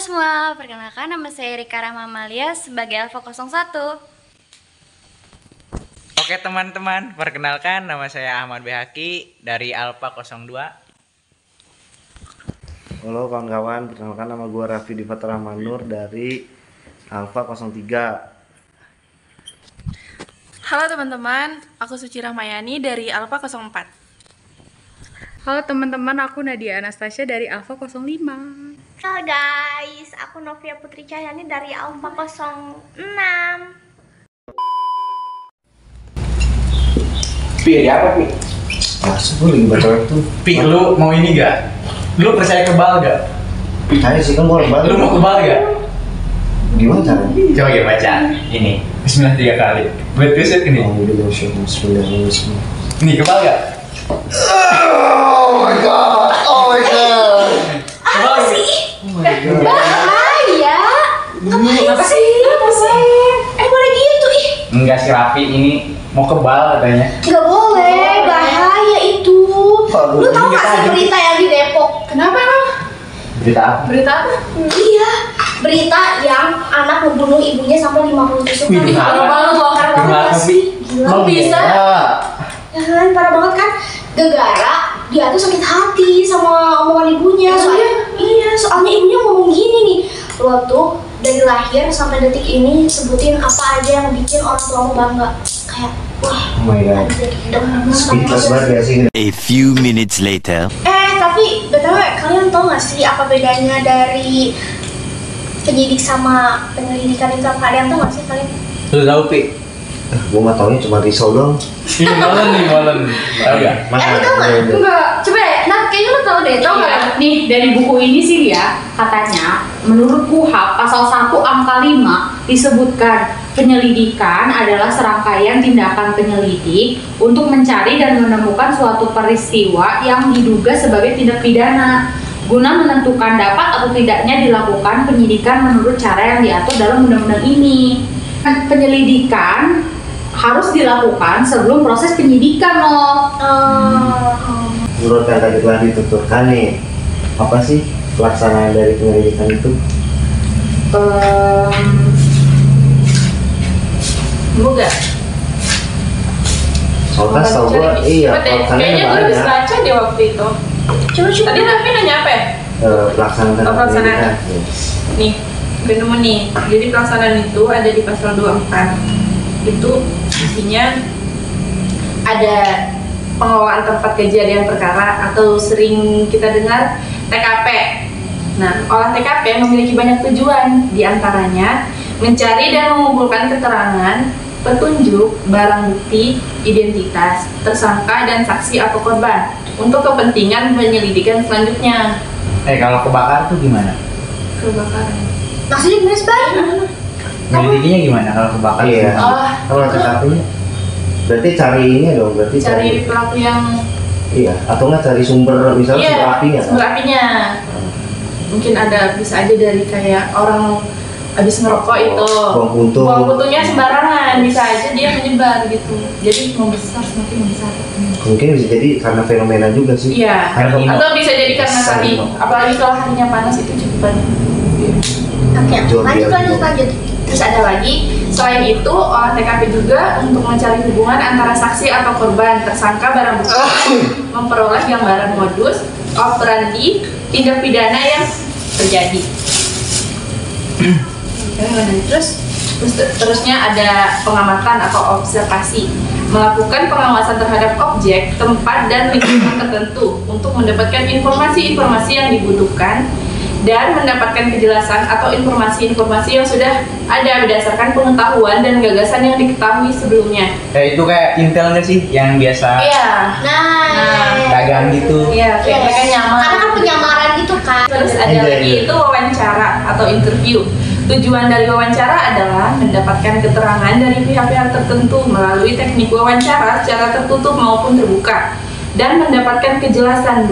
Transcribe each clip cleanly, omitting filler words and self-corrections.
semua, perkenalkan nama saya Rika Rahma Amalia sebagai Alfa 01. Oke teman-teman, perkenalkan nama saya Ahmad Behaki dari Alfa 02. Halo kawan-kawan, perkenalkan nama gue Raffi Difatur Rahman Nur dari Alfa 03. Halo teman-teman, aku Suci Rahmayani dari Alfa 04. Halo teman-teman, aku Nadia Anastasia dari Alfa 05. Halo guys, aku Novia Putri Cahyani dari Alfa 06. Pi, apa Pi? Masuk gue lagi baca web tuh. Pi, lu mau ini gak? Lu percaya kebal gak? Percaya sih kan gue lebal. Lu mau kebal gak? Gimana caranya? Coba ya baca. Ini, bismillah 3 kali. Betul ini. Bismillahirrahmanirrahim. Ini kebal gak? Oh my god, oh my god. Kebal sih? Bahaya. Ngapain sih? Boleh gitu ih. Enggak sih Raffi, ini mau kebal katanya. Gak boleh, bahaya itu. Lu tau gak sih berita yang di Depok? Kenapa emang? Berita apa? Berita apa? Iya, berita yang anak membunuh ibunya sampai 50 tusuk. Wih, Kalau lu bongkar Gimana banget sih? sih? Gila. Kok bisa? Ya kan, parah banget kan? Gegara dia tuh sakit hati sama omongan ibunya. Soalnya ibunya ngomong gini nih, lo tuh dari lahir sampai detik ini sebutin apa aja yang bikin orang tuamu bangga. Kayak wah, Oh my god. Speechless banget ya sih. A few minutes later. Tapi btw kalian tau gak sih apa bedanya dari penyidik sama penyelidikan itu? Kalian tau gak sih kalian? Lu tahu Pi? Gue mah taunya cuma risau doang. Ini molen. Tahu gak? Kalian tau gak? Enggak. Coba deh, nah kayaknya lo tau deh, tau gak? Nih, dari buku ini sih ya, katanya menurut KUHP pasal 1 angka 5 disebutkan penyelidikan adalah serangkaian tindakan penyelidik untuk mencari dan menemukan suatu peristiwa yang diduga sebagai tindak pidana guna menentukan dapat atau tidaknya dilakukan penyidikan menurut cara yang diatur dalam undang-undang ini. Penyelidikan harus dilakukan sebelum proses penyidikan loh. Menurut yang tadi telah dituturkan nih, apa sih pelaksanaan dari penyelidikan itu? Enggak. Soalnya tau gue, iya Kayaknya gue habis banyak. baca di waktu itu. Coba Tadi Raffi nanya apa ya? Pelaksanaan pelaksanaan. penyelidikan. Yes. Nih, gue nemu nih. Jadi pelaksanaan itu ada di pasal 24. Itu isinya ada pengelolaan tempat kejadian perkara atau sering kita dengar TKP. Nah, olah TKP memiliki banyak tujuan, diantaranya mencari dan mengumpulkan keterangan, petunjuk, barang bukti, identitas, tersangka dan saksi atau korban untuk kepentingan penyelidikan selanjutnya. Kalau kebakar tuh gimana? Kebakaran. Maksudnya gimana sih, Bay? Penyelidikannya gimana kalau kebakar? Iya. Oh, Kalau TKP-nya, berarti cari ini dong, berarti cari pelaku yang iya, atau nggak cari sumber misalnya sumber apinya kan? sumber apinya. Mungkin ada, bisa aja dari kayak orang habis ngerokok itu buang puntunya sembarangan, bisa aja dia menyebar gitu, jadi membesar, semakin membesar. Mungkin bisa jadi karena fenomena juga sih. Iya, atau bisa jadi karena tadi, apalagi kalau harinya panas itu cukup banyak. Oke, lanjut. Terus ada lagi, selain itu olah TKP juga untuk mencari hubungan antara saksi atau korban, tersangka, barang bukti, memperoleh gambaran modus operandi tindak pidana yang terjadi. Terusnya ada pengamatan atau observasi, melakukan pengawasan terhadap objek, tempat, dan lingkungan tertentu untuk mendapatkan informasi-informasi yang dibutuhkan dan mendapatkan kejelasan atau informasi-informasi yang sudah ada berdasarkan pengetahuan dan gagasan yang diketahui sebelumnya. Itu kayak intel nggak sih yang biasa Iya. dagang gitu? Iya, kayak mereka nyamar. Karena kan penyamaran gitu kan. Terus ada lagi itu wawancara atau interview. Tujuan dari wawancara adalah mendapatkan keterangan dari pihak-pihak tertentu melalui teknik wawancara secara tertutup maupun terbuka dan mendapatkan kejelasan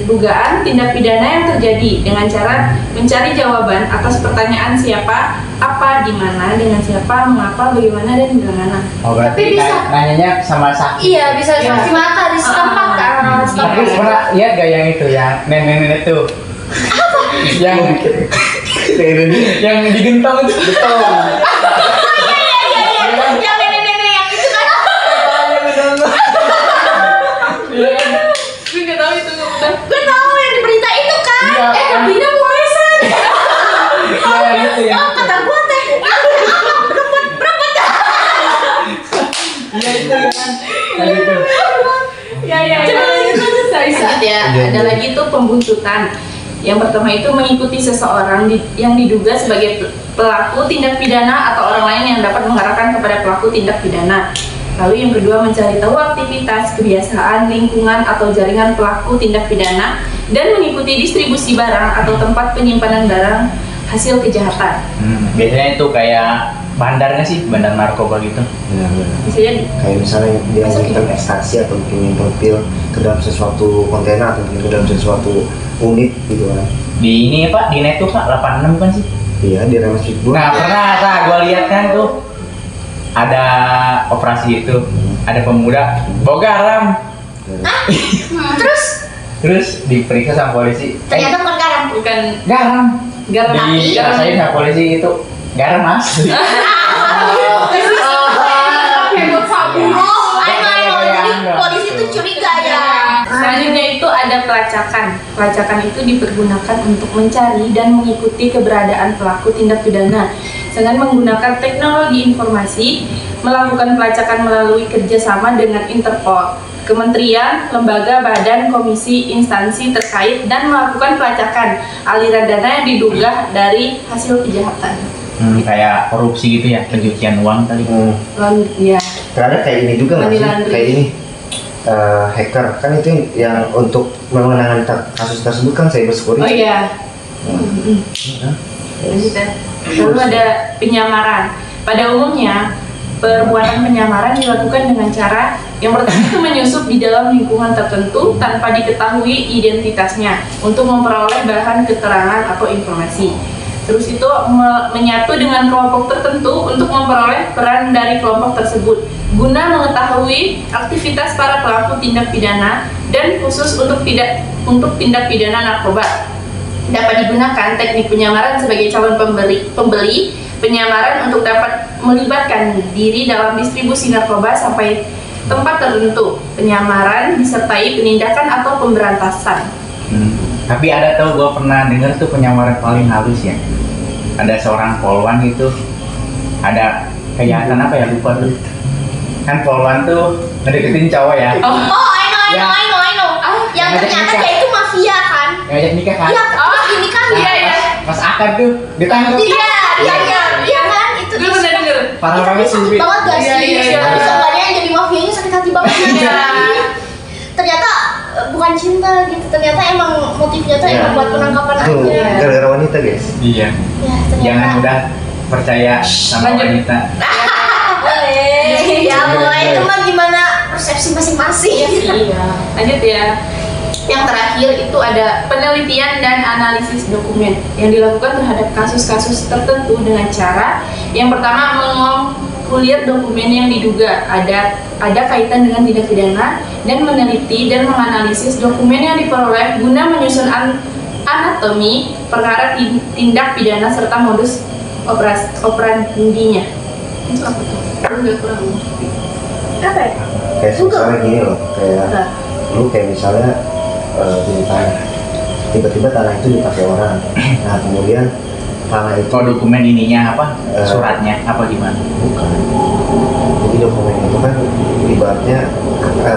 dugaan tindak pidana yang terjadi dengan cara mencari jawaban atas pertanyaan siapa, apa, di mana, dengan siapa, mengapa, bagaimana, dan di mana. Oh, berarti bisa. nanyanya sama saksi. Iya, bisa saksi mata di setempat kan. Tapi pernah lihat gak yang itu, yang nenek-nenek tuh? Apa? Yang Yang digentong itu betul. Yang nenek-nenek yang itu kan. Gue nggak tahu itu nggak benar. Gue tahu yang di berita itu kan. Iya. Tapi mau lesan. Iya gitu ya. Oh, kata gue teh. Berapa dah? Iya itu kan. Kayak gitu. Ya. Lanjut ya. Ada lagi tuh pembuntutan. Yang pertama itu mengikuti seseorang yang diduga sebagai pelaku tindak pidana atau orang lain yang dapat mengarahkan kepada pelaku tindak pidana. Lalu yang kedua mencari tahu aktivitas, kebiasaan, lingkungan atau jaringan pelaku tindak pidana dan mengikuti distribusi barang atau tempat penyimpanan barang hasil kejahatan. Biasanya itu kayak bandar nggak sih? Bandar narkoba gitu. Benar. Bisa jadi. Kayak misalnya dia melakukan ekstraksi atau mungkin nyimpan pil ke dalam sesuatu kontainer atau mungkin ke dalam sesuatu unit gitu kan. Di ini Pak, di net tuh Pak 86 kan sih? Iya, di Remas Street. Nah pernah gue lihat kan tuh ada operasi itu, ada pemuda bawa garam, terus diperiksa sama polisi. Ternyata bukan garam. Bukan Garam garam api. dirasain sama polisi itu garam asli. Heboh sabu. Oh, I know. Jadi polisi tuh curiga ya. Selanjutnya itu ada pelacakan. Pelacakan itu dipergunakan untuk mencari dan mengikuti keberadaan pelaku tindak pidana dengan menggunakan teknologi informasi, melakukan pelacakan melalui kerjasama dengan Interpol, kementerian, lembaga, badan, komisi, instansi terkait dan melakukan pelacakan aliran dana yang diduga dari hasil kejahatan. Kayak korupsi gitu ya, pencucian uang tadi. Lalu ya, Ternyata kayak ini juga nggak Money sih? laundering. Kayak ini hacker kan itu yang untuk menangani kasus tersebut kan cyber security. oh iya. Lanjut ya. Lalu ada penyamaran. Pada umumnya, perbuatan penyamaran dilakukan dengan cara yang pertama itu menyusup di dalam lingkungan tertentu tanpa diketahui identitasnya untuk memperoleh bahan keterangan atau informasi. Terus itu menyatu dengan kelompok tertentu untuk memperoleh peran dari kelompok tersebut guna mengetahui aktivitas para pelaku tindak pidana dan khusus untuk tindak pidana narkoba. Dapat digunakan teknik penyamaran sebagai calon pembeli, penyamaran untuk dapat melibatkan diri dalam distribusi narkoba sampai tempat tertentu, penyamaran disertai penindakan atau pemberantasan. Tapi ada tau gue pernah denger tuh penyamaran paling halus ya. Ada seorang polwan gitu, ada kejahatan apa ya lupa tuh. Kan polwan tuh ngedeketin cowok ya. Oh, I know. Yang ngajak ternyata nikah. dia itu mafia kan? Ngajak nikah kan? Iya, terus ini kan Nah, dia. Pas akad tuh ditangkap. Iya kan? Itu Gue pernah denger. Parah banget sih. sakit banget gak sih? Iya. Seenggaknya yang jadi mafianya sakit hati banget. Iya. Ternyata bukan cinta gitu. Ternyata emang motifnya tuh Iya. emang buat penangkapan Tuh, aja. gara-gara wanita guys. Iya. Ya, ternyata. Jangan mudah percaya sama Lanjut. wanita. Ya boleh, itu mah gimana persepsi masing-masing. Iya. Lanjut ya. Yang terakhir itu ada penelitian dan analisis dokumen yang dilakukan terhadap kasus-kasus tertentu dengan cara yang pertama mengumpulir dokumen yang diduga ada kaitan dengan tindak pidana dan meneliti dan menganalisis dokumen yang diperoleh guna menyusun anatomi perkara tindak pidana serta modus operandinya. Itu apa tuh? Enggak kurang. Apa ya? Kayak misalnya gini loh, kayak Nah. lu kayak misalnya punya tanah, tiba-tiba tanah itu dipakai orang. Nah kemudian tanah itu Kalau dokumen ininya apa? Suratnya apa gimana? bukan. Jadi dokumen itu kan ibaratnya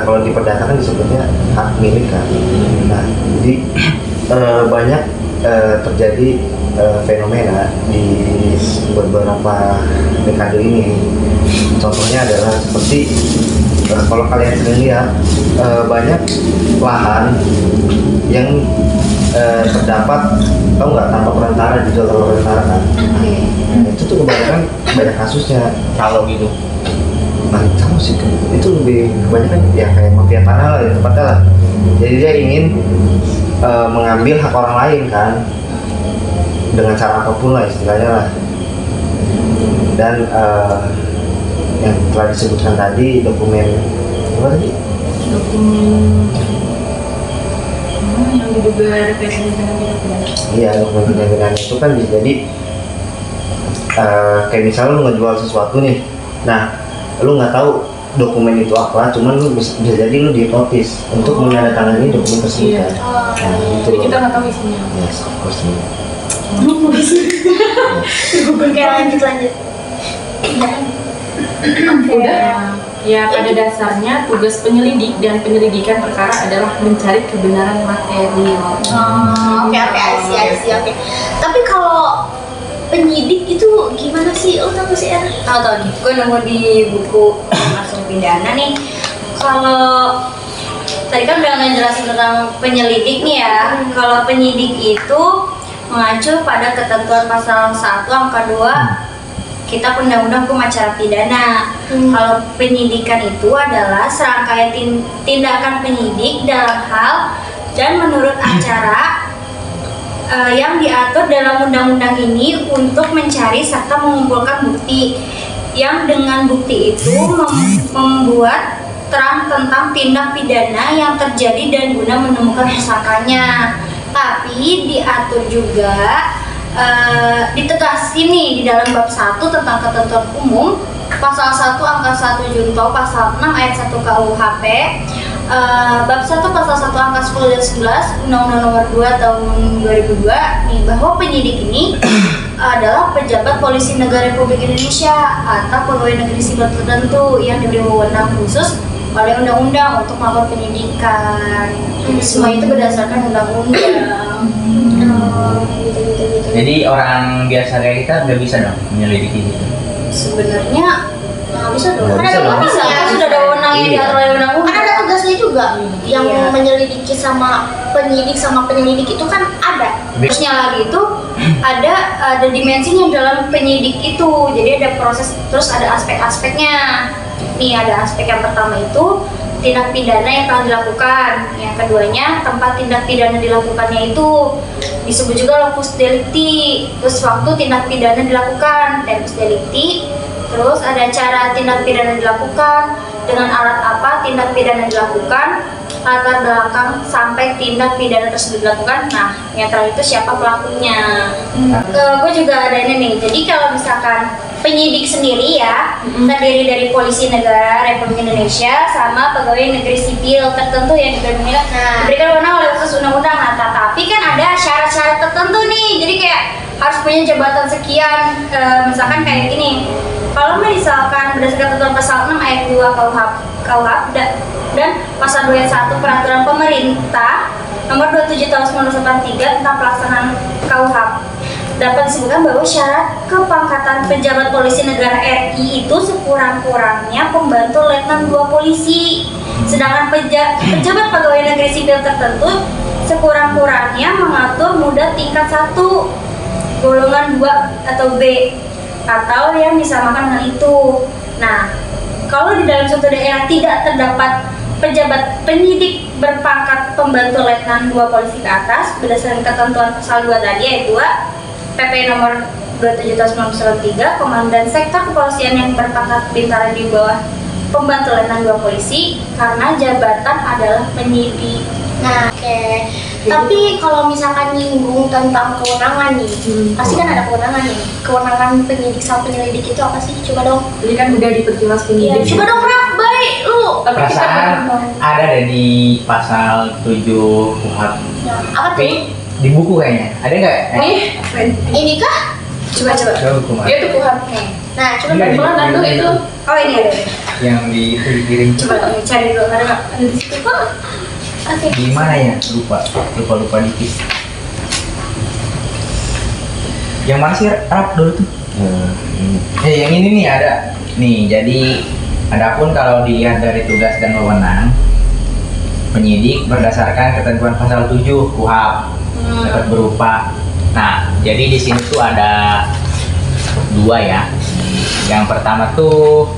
kalau di perdata kan disebutnya hak milik kan. Nah jadi banyak terjadi fenomena di beberapa dekade ini. Contohnya adalah seperti kalau kalian sering lihat banyak lahan yang terdapat, tahu nggak, tanpa perantara, dijual tanpa perantara kan. Nah, itu tuh kebanyakan banyak kasusnya. Kalau gitu. Nah, tahu sih itu lebih kebanyakan ya kayak mafia tanah lah, ya, tepatnya lah. Jadi dia ingin mengambil hak orang lain kan, dengan cara apapun lah istilahnya lah. Dan yang telah disebutkan tadi dokumen apa tadi? Dokumen yang diduga ada kaitannya dengan tindak pidana. Iya, dokumen tindak pidana itu kan bisa jadi kayak misalnya lu ngejual sesuatu nih, nah lu nggak tahu dokumen itu apa, cuman lu bisa jadi lu dihipnotis untuk menandatangani dokumen tersebut. Iya. Nah, itu Jadi kita nggak tahu isinya. yes, of course. Oke, lanjut. Udah. Ya, pada dasarnya tugas penyelidik dan penyelidikan perkara adalah mencari kebenaran material. Oke, I see. Oke. Tapi kalau penyidik itu gimana sih? Lo tahu sih, Er? Tahu nih, gue nemu di buku langsung pidana nih. Kalau tadi kan udah ngejelasin tentang penyelidik nih ya. Kalau penyidik itu mengacu pada ketentuan pasal 1 angka 2 Kitab Undang-Undang Hukum Acara Pidana. Kalau penyidikan itu adalah serangkaian tindakan penyidik dalam hal dan menurut acara yang diatur dalam undang-undang ini untuk mencari serta mengumpulkan bukti yang dengan bukti itu membuat terang tentang tindak pidana yang terjadi dan guna menemukan tersangkanya. Tapi diatur juga ditegaskan nih di dalam bab 1 tentang ketentuan umum pasal 1 angka 1 junto pasal 6 ayat 1 KUHP, bab 1 pasal 1 angka 10 dan 11 Undang-Undang Nomor 2 tahun 2002 nih, bahwa penyidik ini adalah pejabat polisi negara Republik Indonesia atau pegawai negeri sipil tertentu yang diberi wewenang khusus oleh undang-undang untuk melakukan penyidikan. Semua itu berdasarkan undang-undang. Gitu. Jadi orang biasa kayak kita nggak bisa dong menyelidiki gitu. Sebenarnya Nggak bisa dong. Nggak Kan bisa ada dong. wewenangnya. sudah ada wewenangnya Iya. diatur oleh undang-undang. Kan ada tugasnya juga. Yang Iya. menyelidiki sama penyidik sama penyelidik itu kan ada. Terusnya lagi itu ada dimensinya dalam penyidik itu. Jadi ada proses, terus ada aspek-aspeknya. Nih ada aspek yang pertama itu tindak pidana yang telah dilakukan. Yang keduanya tempat tindak pidana dilakukannya itu disebut juga locus delicti. Terus waktu tindak pidana dilakukan, tempus delicti. Terus ada cara tindak pidana dilakukan, dengan alat apa tindak pidana dilakukan, latar belakang sampai tindak pidana tersebut dilakukan. Nah, yang terakhir itu siapa pelakunya. Gue juga ada ini nih. Jadi kalau misalkan penyidik sendiri ya, terdiri dari polisi negara Republik Indonesia sama pegawai negeri sipil tertentu yang diberikan wewenang oleh khusus undang-undang. Nah, tapi kan ada syarat-syarat tertentu nih. Jadi kayak harus punya jabatan sekian. Misalkan kayak gini. Kalau misalkan berdasarkan ketentuan pasal 6 ayat 2 KUHP dan pasal 2 ayat 1 peraturan pemerintah nomor 27 tahun 1983 tentang pelaksanaan KUHP, dapat disebutkan bahwa syarat kepangkatan pejabat polisi negara RI itu sekurang-kurangnya pembantu letnan 2 polisi. Sedangkan pejabat pegawai negeri sipil tertentu sekurang-kurangnya mengatur muda tingkat 1, golongan 2 atau B, atau yang disamakan dengan itu. Nah, kalau di dalam suatu daerah tidak terdapat pejabat penyidik berpangkat pembantu letnan 2 polisi ke atas berdasarkan ketentuan pasal 2 tadi ayat 2 PP nomor 27 tahun 1993, komandan sektor kepolisian yang berpangkat bintara di bawah pembantu letnan 2 polisi karena jabatan adalah penyidik. Nah, oke. Tapi kalau misalkan nyinggung tentang kewenangan nih, pasti kan ada kewenangan nih. Kewenangan penyidik sama penyelidik itu apa sih? Coba dong. Jadi kan udah diperjelas Iya, penyidik. coba dong, Rak, baik lu. Tapi kita Perasaan ada deh di pasal 7 KUHP. Nah, apa Tapi tuh? di buku kayaknya. Ada nggak? Ini kah? Coba. Coba buku mana? Dia tuh KUHP. Nah, coba Iya, dong. Pelan tuh itu. Oh ini ada. Yang di itu dikirim. Coba cari dulu, ada nggak? Ada di situ kok. Oke. Di mana ya? Lupa dikit. Yang mana sih Rap dulu tuh? Yang ini nih ada. Nih, jadi adapun kalau dilihat dari tugas dan wewenang penyidik berdasarkan ketentuan pasal 7 KUHP dapat berupa. Nah, jadi di sini tuh ada 2 ya. Yang pertama tuh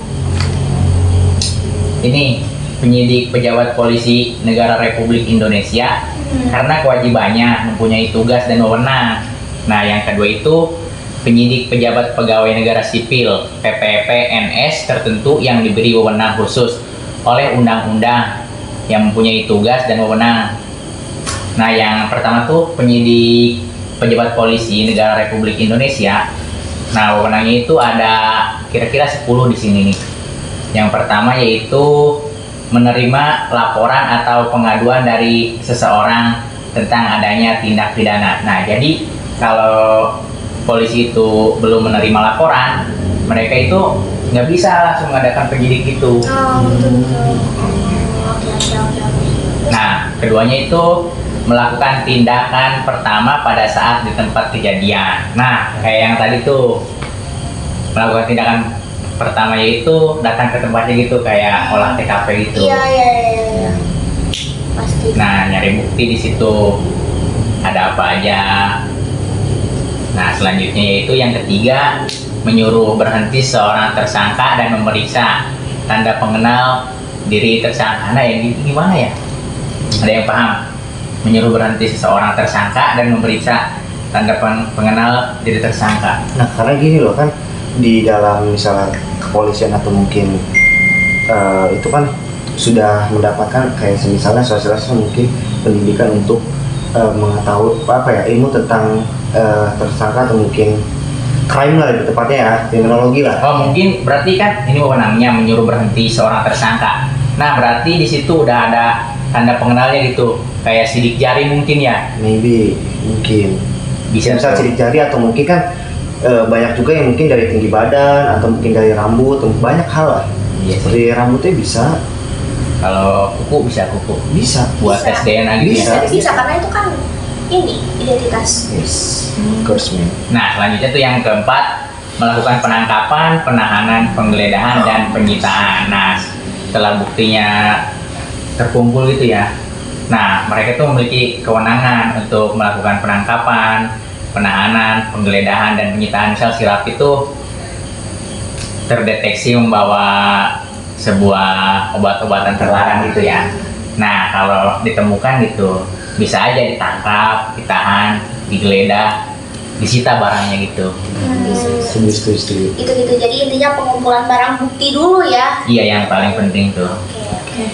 ini penyidik pejabat polisi negara Republik Indonesia karena kewajibannya mempunyai tugas dan wewenang. Nah, yang kedua itu penyidik pejabat pegawai negara sipil PPPNS tertentu yang diberi wewenang khusus oleh undang-undang yang mempunyai tugas dan wewenang. Nah, yang pertama tuh penyidik pejabat polisi negara Republik Indonesia. Nah, wewenangnya itu ada kira-kira 10 di sini nih. Yang pertama yaitu menerima laporan atau pengaduan dari seseorang tentang adanya tindak pidana. Nah, jadi kalau polisi itu belum menerima laporan, mereka itu nggak bisa langsung mengadakan penyidik itu. Nah, keduanya itu melakukan tindakan pertama pada saat di tempat kejadian. Nah, kayak yang tadi tuh melakukan tindakan pertama yaitu datang ke tempatnya gitu, kayak olah TKP gitu. Iya. Pasti. Nah, nyari bukti di situ ada apa aja. Nah, selanjutnya yaitu yang ketiga, menyuruh berhenti seorang tersangka dan memeriksa tanda pengenal diri tersangka. Nah, yang gimana ya? Ada yang paham? Menyuruh berhenti seseorang tersangka dan memeriksa tanda pengenal diri tersangka. Nah, karena gini loh kan, di dalam misalnya kepolisian atau mungkin itu kan sudah mendapatkan kayak misalnya sosialisasi mungkin pendidikan untuk mengetahui ilmu tentang tersangka atau mungkin crime lah lebih tepatnya ya, kriminologi lah. Oh, mungkin berarti kan ini wewenangnya menyuruh berhenti seorang tersangka. Nah, berarti di situ udah ada tanda pengenalnya gitu, kayak sidik jari mungkin ya? Maybe, mungkin bisa sidik jari atau mungkin kan banyak juga yang mungkin dari tinggi badan atau mungkin dari rambut, banyak hal lah. Iya, seperti rambutnya bisa. Kalau kuku bisa buat tes DNA gitu. Bisa karena itu kan ini identitas. Yes, of course man. Nah, selanjutnya tuh yang keempat, melakukan penangkapan, penahanan, penggeledahan dan penyitaan. Nah, setelah buktinya terkumpul gitu ya. Nah, mereka tuh memiliki kewenangan untuk melakukan penangkapan, penahanan, penggeledahan dan penyitaan. Misal si Raffi itu terdeteksi membawa sebuah obat-obatan terlarang gitu ya. Nah, kalau ditemukan gitu, bisa aja ditangkap, ditahan, digeledah, disita barangnya gitu. Setuju. Itu gitu. Jadi intinya pengumpulan barang bukti dulu ya. Iya, yang paling penting tuh. Oke.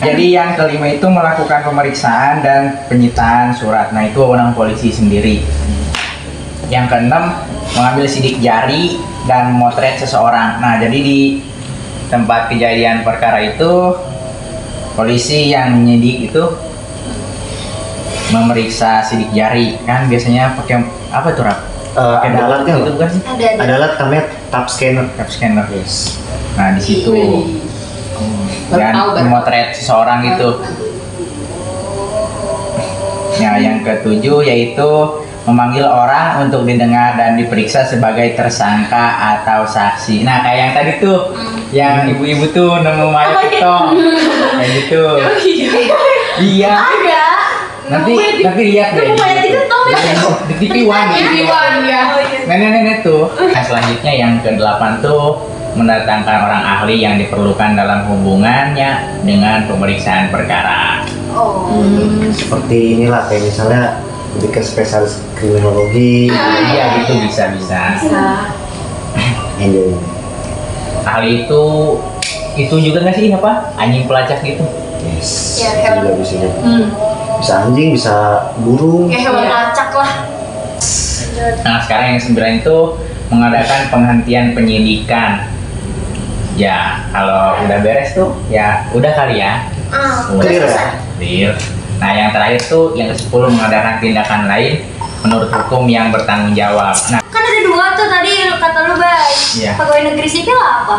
Jadi yang kelima itu melakukan pemeriksaan dan penyitaan surat. Nah, itu wewenang polisi sendiri. Yang keenam, mengambil sidik jari dan memotret seseorang. Nah, jadi di tempat kejadian perkara itu polisi yang menyidik itu memeriksa sidik jari. Kan biasanya pakai apa tuh, Rap? Ada alatnya itu bukan sih? Ada. Ada alat namanya tap scanner. Tap scanner. Yes. Nah, di situ dan memotret seseorang itu. Nah, yang ketujuh yaitu memanggil orang untuk didengar dan diperiksa sebagai tersangka atau saksi. Nah, kayak yang tadi tuh, yang ibu-ibu tuh nemu mayat ketong, kayak gitu. Iya. Ada. Nanti lihat deh. Nemu mayat di ketong ya? Di TV One ya. Nenek-nenek tuh. Nah, selanjutnya yang ke-8 tuh mendatangkan orang ahli yang diperlukan dalam hubungannya dengan pemeriksaan perkara. Seperti inilah kayak misalnya lebih ke spesialis kriminologi. Iya, gitu bisa. Enjoy. Ahli itu juga nggak sih apa? Anjing pelacak gitu. Yes. Ya, hewan. Juga bisa jadi. Bisa anjing, bisa burung. Kayak hewan lacak lah. Nah, sekarang yang 9 itu mengadakan penghentian penyidikan. Ya, kalau udah beres tuh, ya udah kali ya. Clear ya? Clear. Nah, yang terakhir tuh yang ke-10 mengadakan tindakan lain menurut hukum yang bertanggung jawab. Nah, Kan ada 2 tuh tadi kata lu, Bay. Iya. Pegawai negeri sipil apa?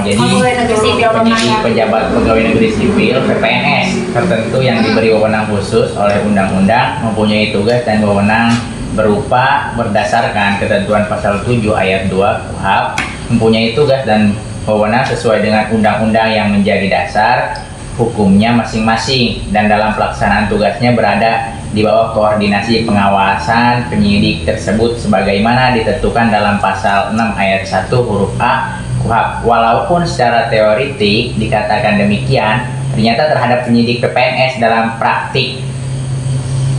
jadi Pegawai negeri sipil penyidik pejabat pegawai negeri sipil (PPNS) tertentu yang diberi wewenang khusus oleh undang-undang mempunyai tugas dan wewenang berupa berdasarkan ketentuan pasal 7 ayat 2 KUHP mempunyai tugas dan wewenang sesuai dengan undang-undang yang menjadi dasar hukumnya masing-masing dan dalam pelaksanaan tugasnya berada di bawah koordinasi pengawasan penyidik tersebut sebagaimana ditentukan dalam pasal 6 ayat 1 huruf A KUHP. Walaupun secara teoritik dikatakan demikian, ternyata terhadap penyidik PPNS dalam praktik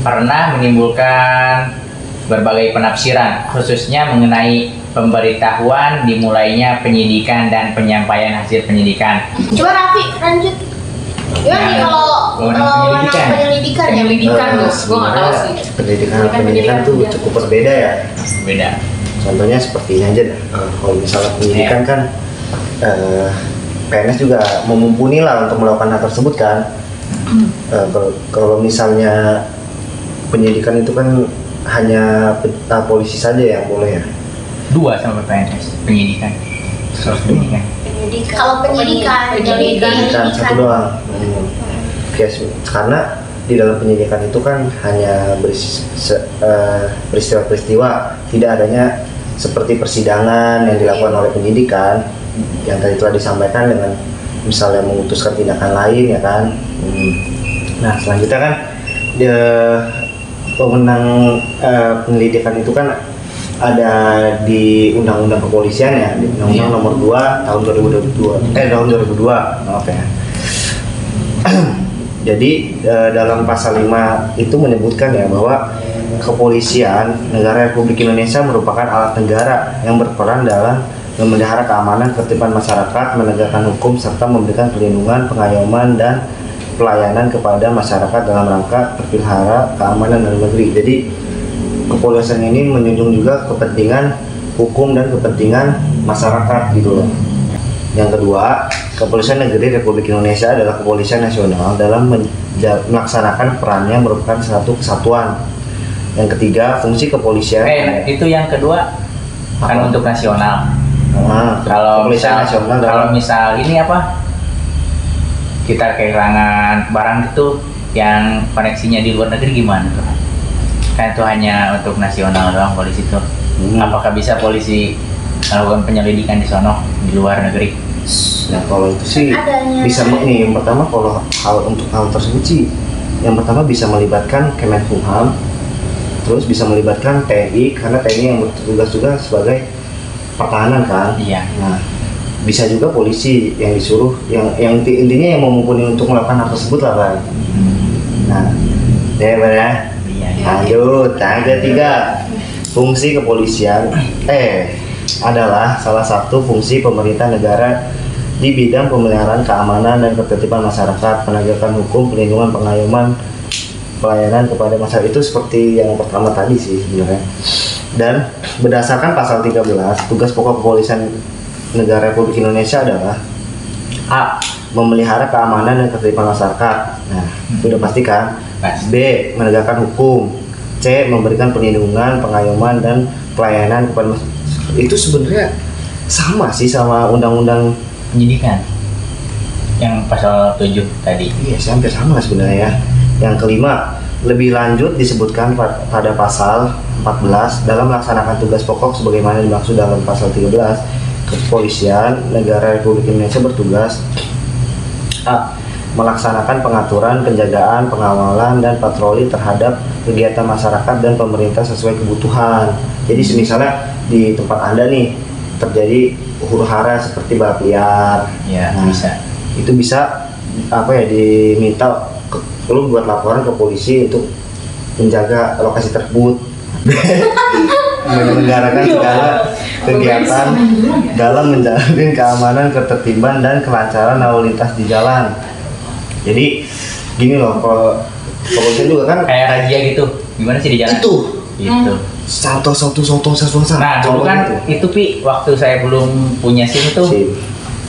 pernah menimbulkan berbagai penafsiran, khususnya mengenai pemberitahuan dimulainya penyidikan dan penyampaian hasil penyidikan. Coba Raffi lanjut. Gimana nih kalau penyelidikan ya. Penyelidikan tuh, gue nggak tahu sih. Penyidikan tuh Penyidikan. cukup berbeda ya. Beda. Contohnya seperti ini aja dah. Kalau misalnya penyidikan kan PNS juga memumpuni lah untuk melakukan hal tersebut kan. Kalau misalnya penyidikan itu kan hanya polisi saja yang boleh ya. 2 sama PNS penyidikan. Terus penyidikan. Kalau penyidikan Penyidikan satu doang. Yes, karena di dalam penyidikan itu kan hanya peristiwa-peristiwa, tidak adanya seperti persidangan yang dilakukan oleh penyidikan yang tadi telah disampaikan dengan misalnya memutuskan tindakan lain ya kan. Nah selanjutnya kan pemenang penyelidikan itu kan ada di Undang-Undang Kepolisian ya, di Undang-Undang Nomor 2 tahun 2002, maaf ya. Jadi dalam pasal 5 itu menyebutkan ya bahwa kepolisian negara Republik Indonesia merupakan alat negara yang berperan dalam memelihara keamanan, ketertiban masyarakat, menegakkan hukum serta memberikan perlindungan, pengayoman dan pelayanan kepada masyarakat dalam rangka terpelihara keamanan dalam negeri. Jadi kepolisian ini menjunjung juga kepentingan hukum dan kepentingan masyarakat gitu loh. Yang kedua, Kepolisian Negeri Republik Indonesia adalah kepolisian nasional dalam melaksanakan perannya merupakan satu kesatuan. Yang ketiga, fungsi kepolisian. Itu yang kedua kan untuk nasional. Kalau kepolisian nasional kalau misal ini apa? Kita kehilangan barang itu yang koneksinya di luar negeri gimana tuh? Kan itu hanya untuk nasional doang polisi itu. Apakah bisa polisi melakukan penyelidikan di sono di luar negeri? Nah kalau itu sih bisa nih. Yang pertama kalau untuk hal tersebut sih, yang pertama bisa melibatkan Kemenkumham, terus bisa melibatkan TNI karena TNI yang bertugas juga sebagai pertahanan kan. Iya. Nah bisa juga polisi yang disuruh, yang intinya yang memumpuni untuk melakukan hal tersebut lah kan. Nah, ya benar. Lanjut, yang ketiga, fungsi kepolisian adalah salah satu fungsi pemerintah negara di bidang pemeliharaan keamanan dan ketertiban masyarakat, penegakan hukum, perlindungan, pengayoman, pelayanan kepada masyarakat. Itu seperti yang pertama tadi sih sebenarnya. Dan berdasarkan pasal 13, tugas pokok kepolisian negara Republik Indonesia adalah A. Memelihara keamanan dan ketertiban masyarakat. Nah, sudah pastikan. B. Menegakkan hukum. C. Memberikan perlindungan, pengayoman dan pelayanan kepada masyarakat. Itu sebenarnya sama sih sama undang-undang Penyidikan yang pasal 7 tadi. Iya, hampir sama sebenarnya ya. Yang kelima, lebih lanjut disebutkan pada pasal 14 dalam melaksanakan tugas pokok sebagaimana dimaksud dalam pasal 13, kepolisian negara Republik Indonesia bertugas A. Melaksanakan pengaturan, penjagaan, pengawalan, dan patroli terhadap kegiatan masyarakat dan pemerintah sesuai kebutuhan. Jadi misalnya di tempat Anda nih terjadi huru-hara seperti balap liar, ya bisa. Itu bisa diminta lu buat laporan ke polisi untuk menjaga lokasi tersebut. Menyelenggarakan segala kegiatan dalam menjamin keamanan, ketertiban, dan kelancaran lalu lintas di jalan. Jadi gini loh, kalau kepolisian juga kan kayak razia gitu. Gimana sih di jalan? Itu. Gitu. Satu. Nah, dulu kan itu Pi, waktu saya belum punya SIM itu,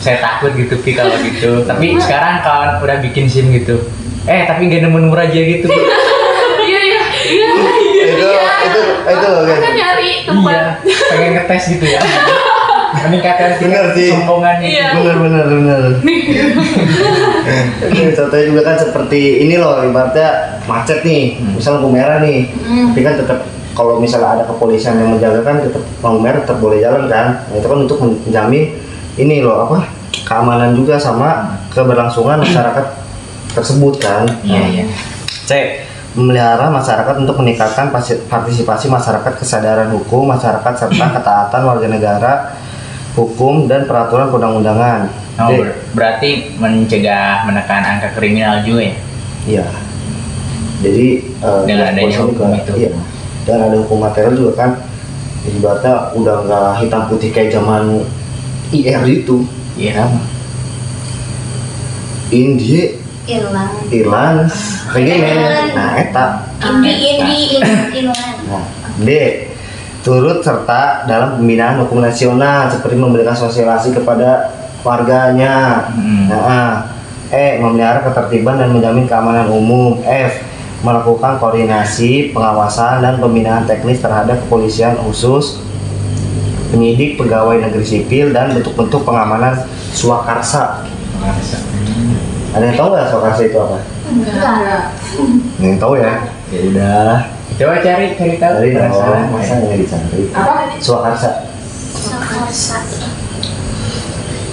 saya takut gitu Pi kalau gitu. Tapi sekarang kawan udah bikin SIM gitu. Tapi nggak nemu razia gitu. Itu Kan nyari tempat. Iya, pengen ngetes gitu ya. Meningkatkan bener sih. sombongan Iya. Bener. Contohnya juga kan seperti ini loh, ibaratnya macet nih, misalnya lampu merah nih, tapi kan tetap kalau misalnya ada kepolisian yang menjaga kan tetap lampu merah tetap boleh jalan kan. Nah, itu kan untuk menjamin ini loh keamanan juga sama keberlangsungan masyarakat tersebut kan. Iya. C. Memelihara masyarakat untuk meningkatkan partisipasi masyarakat, kesadaran hukum masyarakat serta ketaatan warga negara hukum dan peraturan perundang-undangan. Berarti mencegah, menekan angka kriminal juga ya? Iya. Jadi dengan adanya hukum itu. Iya. Dan ada hukum material juga kan. Jadi ibaratnya udah nggak hitam putih kayak zaman IR itu. Iya. Ini dia Irland, Regimen. Nah, eta. Inland. Nah, D. Turut serta dalam pembinaan hukum nasional seperti memberikan sosialisasi kepada warganya. Nah, E. Memelihara ketertiban dan menjamin keamanan umum. F. Melakukan koordinasi, pengawasan dan pembinaan teknis terhadap kepolisian khusus, penyidik, pegawai negeri sipil dan bentuk-bentuk pengamanan swakarsa. Ada yang tahu nggak swakarsa itu apa? Enggak. Ada yang tahu ya? Ya udah. Coba cari tahu. Cari dong. Penasaran. Masa nggak dicari? Apa? Swakarsa. Sakarsa.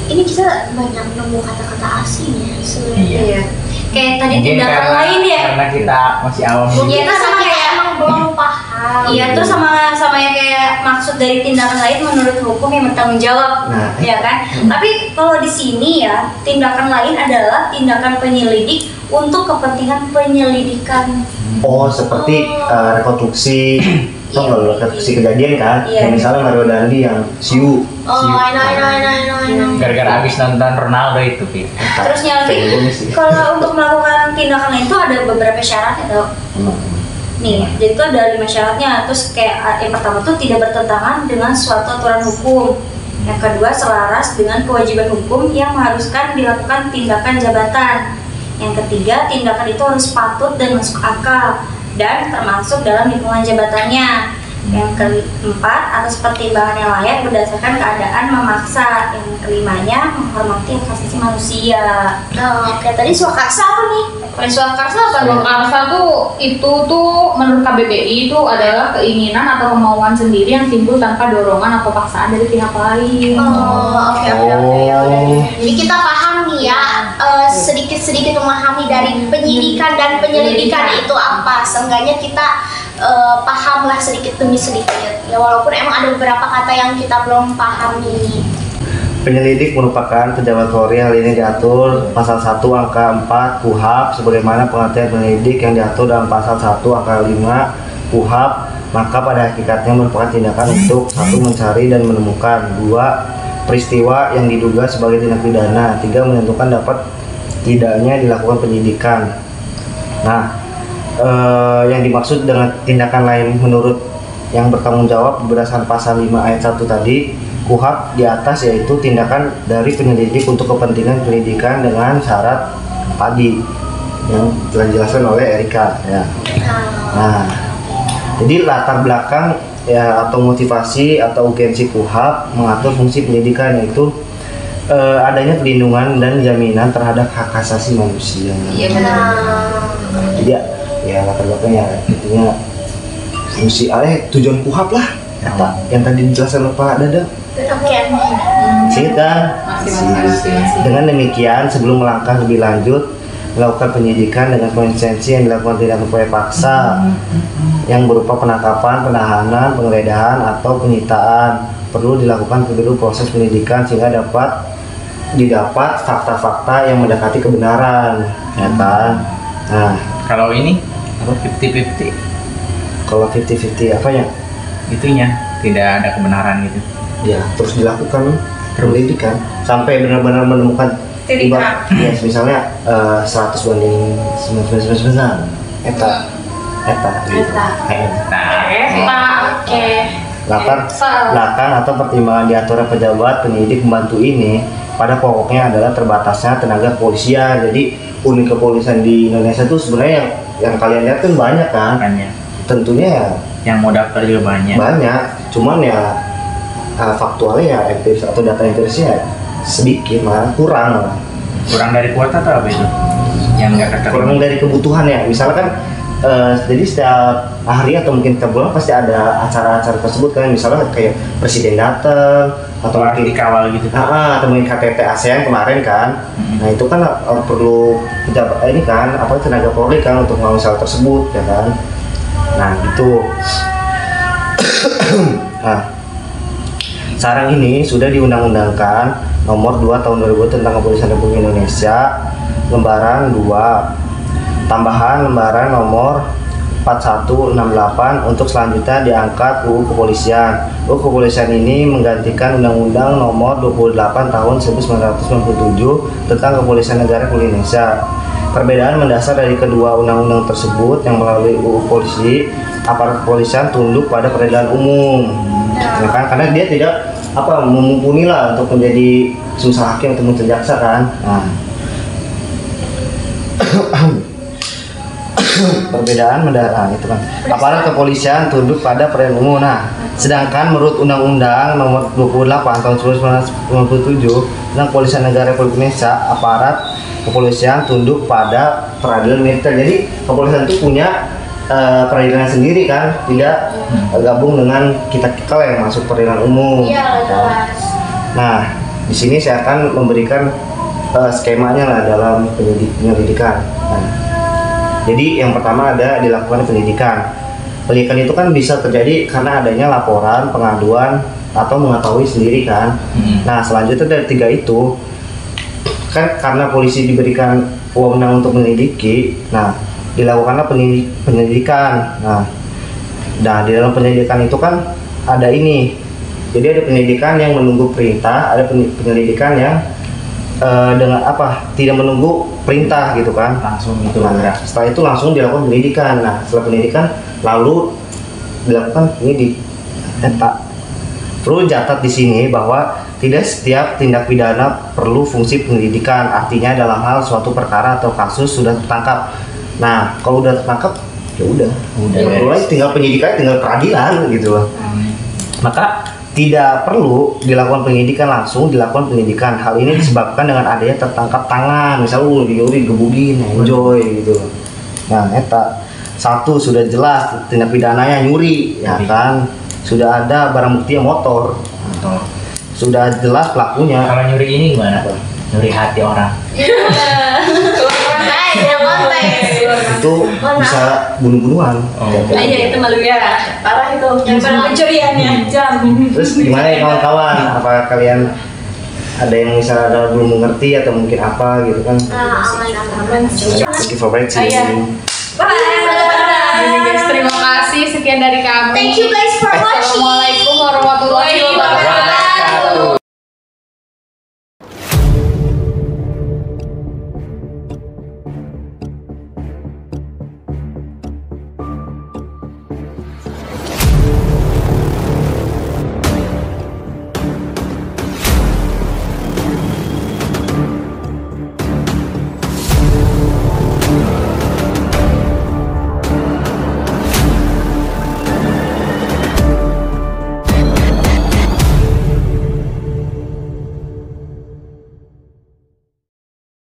Ini kita banyak nemu kata-kata asing ya sebenarnya. Iya. Kayak tadi Mungkin tindakan karena, lain ya. karena kita masih awam Mungkin juga. itu sama kayak emang belum paham. Iya, terus sama yang kayak maksud dari tindakan lain menurut hukum yang bertanggung jawab, Nah. ya kan? Tapi kalau di sini ya, tindakan lain adalah tindakan penyelidik untuk kepentingan penyelidikan. Oh, seperti rekonstruksi. Tau nggak lo rekonstruksi kejadian kan? Iya. Kayak misalnya Mario Dandi yang siu. Oh, I know. Gara-gara abis nonton Ronaldo itu, Pi. Terusnya lagi, kalau untuk melakukan tindakan lain itu ada beberapa syaratnya tau. Nih, jadi itu ada 5 syaratnya. Terus kayak yang pertama tuh tidak bertentangan dengan suatu aturan hukum. Yang kedua, selaras dengan kewajiban hukum yang mengharuskan dilakukan tindakan jabatan. Yang ketiga, tindakan itu harus patut dan masuk akal dan termasuk dalam lingkungan jabatannya. Yang keempat, atas pertimbangan yang layak berdasarkan keadaan memaksa. Yang kelimanya, menghormati hak asasi manusia. Nah, kayak tadi swakarsa apa nih? Kalau swakarsa apa? Swakarsa tuh itu tuh menurut KBBI itu adalah keinginan atau kemauan sendiri yang timbul tanpa dorongan atau paksaan dari pihak lain. Oh, oke. Jadi kita paham nih ya, sedikit-sedikit memahami dari penyidikan dan penyelidikan itu apa. Seenggaknya kita pahamlah sedikit demi sedikit. Ya walaupun emang ada beberapa kata yang kita belum pahami. Penyelidik merupakan pejabat Polri. Hal ini diatur pasal 1 angka 4 KUHP sebagaimana pengertian penyelidik yang diatur dalam pasal 1 angka 5 KUHP. Maka pada hakikatnya merupakan tindakan untuk 1. Mencari dan menemukan, 2. Peristiwa yang diduga sebagai tindak pidana, 3. Menentukan dapat tidaknya dilakukan penyidikan. Nah, yang dimaksud dengan tindakan lain menurut yang bertanggung jawab berdasarkan pasal 5 ayat 1 tadi KUHP di atas, yaitu tindakan dari penyelidik untuk kepentingan penyidikan dengan syarat tadi yang telah dijelaskan oleh Erika ya. Nah, jadi latar belakang ya atau motivasi atau urgensi KUHP mengatur fungsi penyidikan, yaitu adanya perlindungan dan jaminan terhadap hak asasi manusia. Iya benar. Jadi ya latar belakangnya intinya fungsi tujuan KUHP lah kata yang tadi dijelaskan oleh Pak Dadang. Oke. Singkat kan? Masih. Dengan demikian, sebelum melangkah lebih lanjut melakukan penyidikan dengan konsistensi yang dilakukan tidak upaya paksa yang berupa penangkapan, penahanan, penggeledahan atau penyitaan, perlu dilakukan dulu proses penyidikan sehingga didapat fakta-fakta yang mendekati kebenaran, ya kan? Nah, Kalau ini 50-50 kalau 50-50 apa ya? itunya tidak ada kebenaran gitu. Ya, terus dilakukan penyidikan sampai benar-benar menemukan Titik ibarat ya misalnya 100 banding 99 eta gitu. Oke. Latar belakang atau pertimbangan diaturnya pejabat penyidik membantu ini pada pokoknya adalah terbatasnya tenaga kepolisian. Jadi unit kepolisian di Indonesia itu sebenarnya yang kalian lihat kan banyak kan, Makanya tentunya ya yang mau daftar juga banyak. cuman ya faktualnya ya empiris atau data empirisnya sedikit, malah kurang Kurang dari kuota atau apa itu? Yang nggak keterima. kurang dari kebutuhan ya. Misalnya kan jadi setiap hari atau mungkin tiap bulan pasti ada acara-acara tersebut kan, misalnya kayak presiden datang atau Atau mungkin dikawal gitu. atau mungkin KTT ASEAN kemarin kan. Nah itu kan perlu pejabat ini kan apa tenaga Polri kan untuk mengawal hal tersebut ya kan. Nah gitu. Nah, sekarang ini sudah diundang-undangkan nomor 2 tahun 2000 tentang Kepolisian Republik Indonesia lembaran 2 tambahan lembaran nomor 4168 untuk selanjutnya diangkat UU Kepolisian. UU Kepolisian ini menggantikan Undang-Undang nomor 28 tahun 1997 tentang Kepolisian Negara Republik Indonesia. Perbedaan mendasar dari kedua undang-undang tersebut yang melalui UU Polisi, aparat kepolisian tunduk pada peradilan umum. Ya kan? Karena dia tidak mumpuni lah untuk menjadi susah hakim atau menuntut jaksa kan. Nah. Perbedaan mendasar itu kan. Aparat kepolisian tunduk pada peradilan umum. Nah, sedangkan menurut Undang-Undang Nomor 28 Tahun 1997 tentang Kepolisian Negara Republik Indonesia, aparat kepolisian tunduk pada peradilan militer. Jadi kepolisian itu punya peradilan sendiri kan, tidak gabung dengan kita yang masuk peradilan umum. Iya, jelas. Nah, di sini saya akan memberikan skemanya lah dalam penyelidikan. Nah, jadi yang pertama ada dilakukan penyidikan. Penyidikan itu kan bisa terjadi karena adanya laporan, pengaduan, atau mengetahui sendiri kan. Nah, selanjutnya dari 3 itu kan karena polisi diberikan wewenang untuk menyelidiki. Nah, dilakukanlah penyelidikan. Nah, di dalam penyelidikan itu kan ada ini. Jadi ada penyelidikan yang menunggu perintah, ada penyelidikan yang dengan tidak menunggu perintah gitu kan, langsung itu. Nah, setelah itu langsung dilakukan penyidikan. Nah, setelah penyidikan lalu dilakukan penyidikan. Perlu catat di sini bahwa tidak setiap tindak pidana perlu fungsi penyelidikan. Artinya dalam hal suatu perkara atau kasus sudah tertangkap. Nah, kalau udah tertangkap ya udah mulai tinggal penyidikan, tinggal peradilan gitu loh. Maka tidak perlu dilakukan penyidikan, langsung dilakukan penyidikan. Hal ini disebabkan dengan adanya tertangkap tangan, misalnya nyuri, gebugin, enjoy gitu. Nah, satu sudah jelas tindak pidananya nyuri, ya kan? Sudah ada barang bukti yang motor. Sudah jelas pelakunya. Kalau nyuri ini gimana? Nyuri hati orang. Itu bisa bunuh-bunuhan. Iya, itu malu ya. Parah itu. Pencuriannya jam. Terus gimana ya kawan-kawan? Apa kalian ada yang misalnya belum mengerti atau mungkin apa gitu kan? Aman. Thank you for watching. Bye. Jadi guys, terima kasih sekian dari kami. Thank you guys for watching.